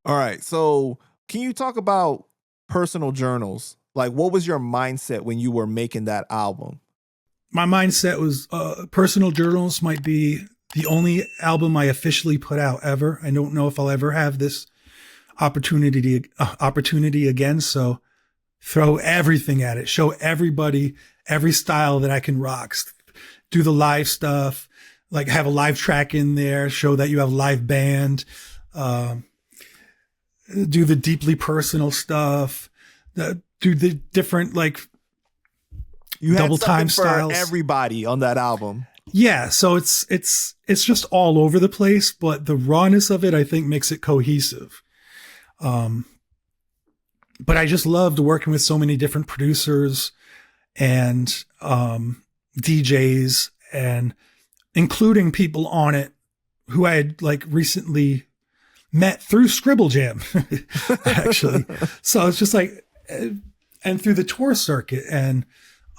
All right. So can you talk about personal journals? Like, what was your mindset when you were making that album? My mindset was personal journals might be the only album I officially put out ever. I don't know if I'll ever have this opportunity again. So throw everything at it. Show everybody every style that I can rock. Do the live stuff, like have a live track in there. Show that you have a live band. Do the deeply personal stuff. Do the different like You had double time something for styles. everybody on that album. Yeah, so it's just all over the place, but the rawness of it, I think, makes it cohesive. But I just loved working with so many different producers and DJs, and including people on it who I had like recently met through Scribble Jam, actually. So it's just like, and through the tour circuit. And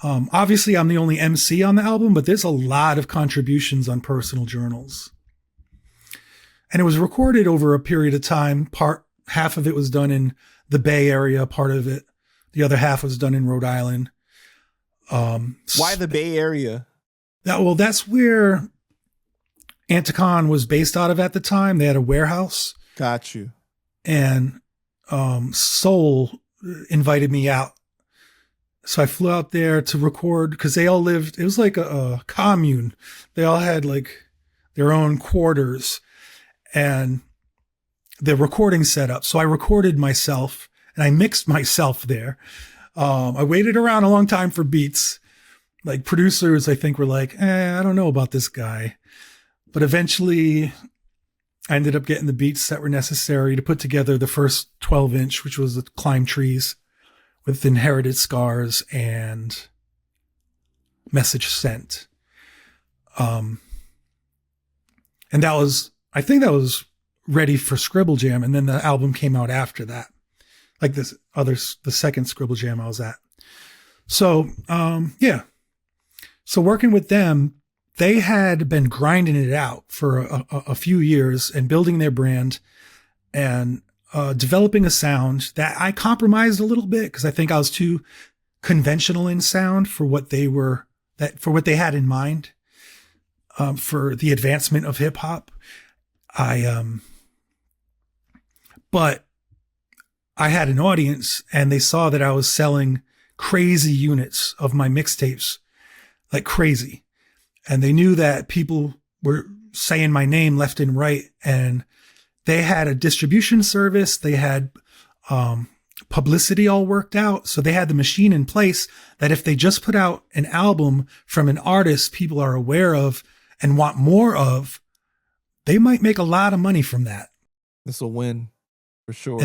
obviously I'm the only MC on the album, but there's a lot of contributions on personal journals. And it was recorded over a period of time. Half of it was done in the Bay Area, part of it. The other half was done in Rhode Island. Why the Bay Area? That's where Anticon was based out of at the time. They had a warehouse. Got you. And Soul invited me out. So I flew out there to record because they all lived, it was like a commune. They all had like their own quarters and the recording setup. So I recorded myself and I mixed myself there. I waited around a long time for beats. Like producers, I think, were like, I don't know about this guy. But eventually I ended up getting the beats that were necessary to put together the first 12-inch, which was the Climb Trees with Inherited Scars and Message Sent. And I think that was ready for Scribble Jam. And then the album came out after that. Like the second Scribble Jam I was at. So, yeah. So working with them, they had been grinding it out for a few years and building their brand and developing a sound that I compromised a little bit because I think I was too conventional in sound for what they had in mind for the advancement of hip hop. But I had an audience and they saw that I was selling crazy units of my mixtapes, like crazy. And they knew that people were saying my name left and right. And they had a distribution service. They had publicity all worked out. So they had the machine in place that if they just put out an album from an artist people are aware of and want more of, they might make a lot of money from that. This will win for sure.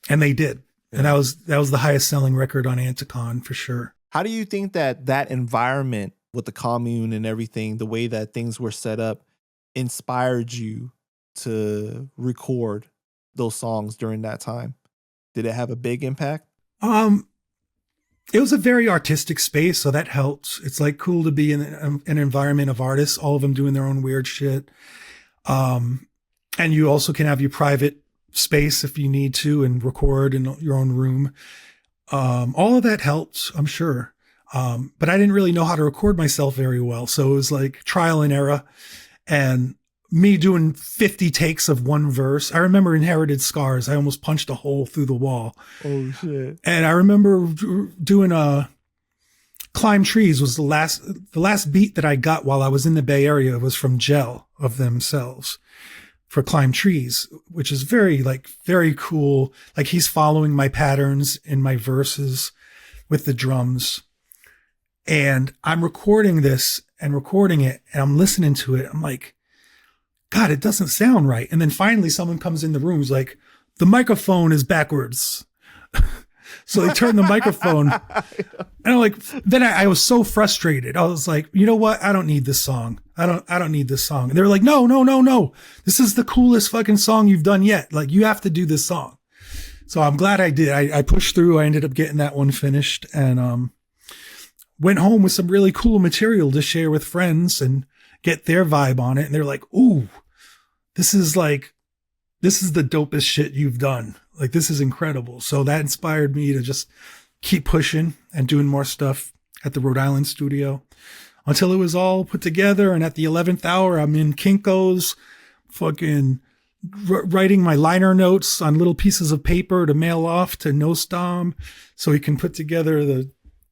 And they did. Yeah. And that was the highest selling record on Anticon for sure. How do you think that environment with the commune and everything, the way that things were set up, inspired you to record those songs during that time? Did it have a big impact? It was a very artistic space, so that helps. It's like cool to be in an environment of artists, all of them doing their own weird shit. And you also can have your private space if you need to and record in your own room. All of that helps, I'm sure. But I didn't really know how to record myself very well. So it was like trial and error and me doing 50 takes of one verse. I remember Inherited Scars. I almost punched a hole through the wall. Oh shit. And I remember doing Climb Trees was the last beat that I got while I was in the Bay Area was from Gel of themselves for Climb Trees, which is very cool. Like he's following my patterns in my verses with the drums. And I'm recording this and recording it and I'm listening to it. I'm like, God, it doesn't sound right. And then finally someone comes in the room who's like, the microphone is backwards. So they turn the microphone and I'm like, then I was so frustrated. I was like, you know what? I don't need this song. I don't need this song. And they were like, no. This is the coolest fucking song you've done yet. Like you have to do this song. So I'm glad I did. I pushed through. I ended up getting that one finished and, went home with some really cool material to share with friends and get their vibe on it. And they're like, ooh, this is like this is the dopest shit you've done. Like, this is incredible. So that inspired me to just keep pushing and doing more stuff at the Rhode Island studio until it was all put together. And at the 11th hour, I'm in Kinko's fucking writing my liner notes on little pieces of paper to mail off to Nostom so he can put together the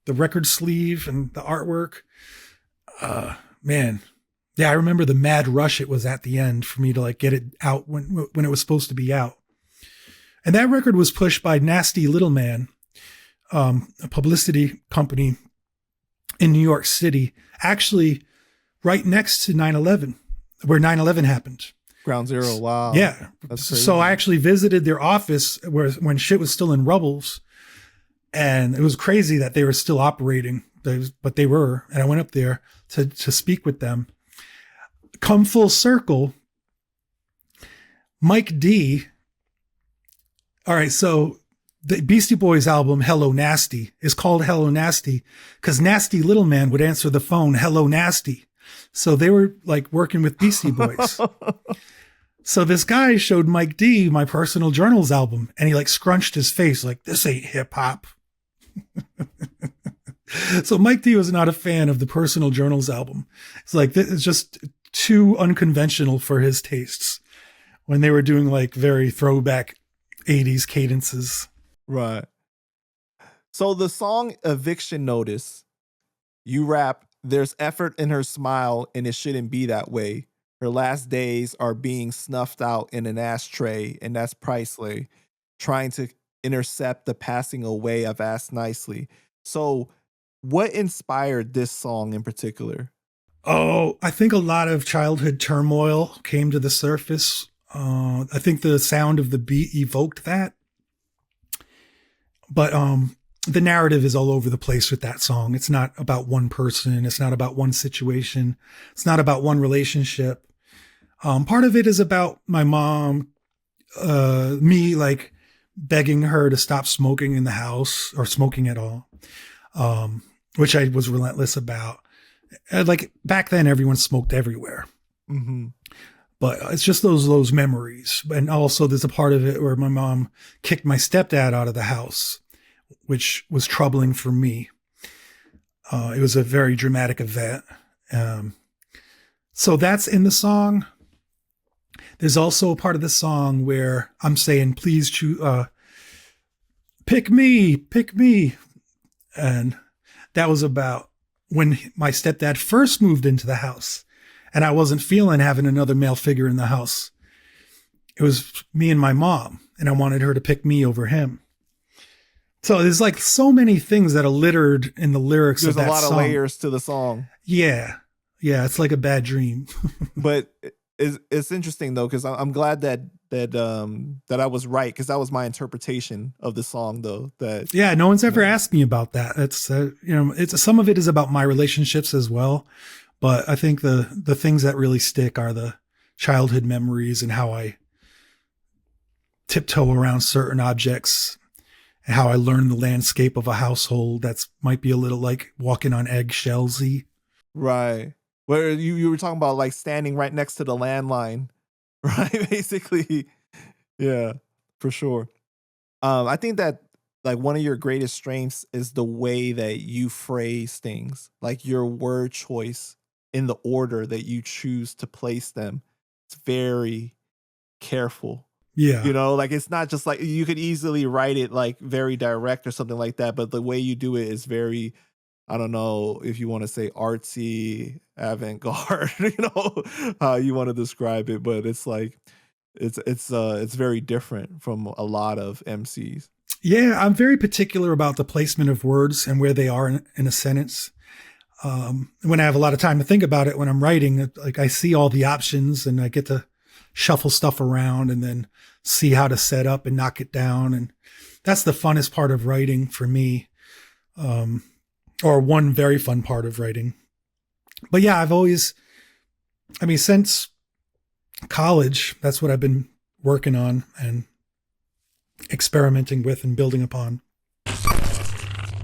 record sleeve and the artwork. Man. Yeah, I remember the mad rush it was at the end for me to like get it out when it was supposed to be out. And that record was pushed by Nasty Little Man, a publicity company in New York City, actually right next to 9/11, where 9/11 happened. Ground Zero. Wow. Yeah. So I actually visited their office when shit was still in rubbles. And it was crazy that they were still operating, but they were. And I went up there to speak with them. Come full circle, Mike D. All right, so the Beastie Boys album, Hello Nasty, is called Hello Nasty because Nasty Little Man would answer the phone, Hello Nasty. So they were like working with Beastie Boys. So this guy showed Mike D my Personal Journals album, and he like scrunched his face like, this ain't hip hop. So Mike D was not a fan of the Personal Journals album. It's like, it's just too unconventional for his tastes when they were doing like very throwback 80s cadences. Right. So the song Eviction Notice, you rap, there's effort in her smile and it shouldn't be that way. Her last days are being snuffed out in an ashtray, and that's priceless. Trying to intercept the passing away of Asked Nicely. So what inspired this song in particular? Oh, I think a lot of childhood turmoil came to the surface. I think the sound of the beat evoked that. But the narrative is all over the place with that song. It's not about one person. It's not about one situation. It's not about one relationship. Part of it is about my mom, me like begging her to stop smoking in the house or smoking at all, which I was relentless about. Like back then, everyone smoked everywhere. Mm-hmm. But it's just those memories. And also there's a part of it where my mom kicked my stepdad out of the house, which was troubling for me. It was a very dramatic event. So that's in the song. There's also a part of the song where I'm saying, please pick me. And that was about when my stepdad first moved into the house and I wasn't feeling having another male figure in the house. It was me and my mom, and I wanted her to pick me over him. So there's like so many things that are littered in the lyrics of that song. There's a lot of layers to the song. Yeah. Yeah. It's like a bad dream. But it's interesting though, because I'm glad that I was right, because that was my interpretation of the song though. That yeah, no one's ever asked me about that. It's it's some of it is about my relationships as well, but I think the things that really stick are the childhood memories and how I tiptoe around certain objects and how I learned the landscape of a household that's might be a little like walking on eggshells-y. Right. Where you were talking about like standing right next to the landline, right? Basically. Yeah, for sure. I think that like one of your greatest strengths is the way that you phrase things, like your word choice in the order that you choose to place them. It's very careful. Yeah. You know, like it's not just like you could easily write it like very direct or something like that, but the way you do it is very, I don't know if you want to say artsy, avant-garde, you know, how you want to describe it, but it's like it's very different from a lot of MCs. Yeah, I'm very particular about the placement of words and where they are in a sentence. When I have a lot of time to think about it when I'm writing, like I see all the options and I get to shuffle stuff around and then see how to set up and knock it down. And that's the funnest part of writing for me. Or one very fun part of writing. But yeah, since college, that's what I've been working on and experimenting with and building upon.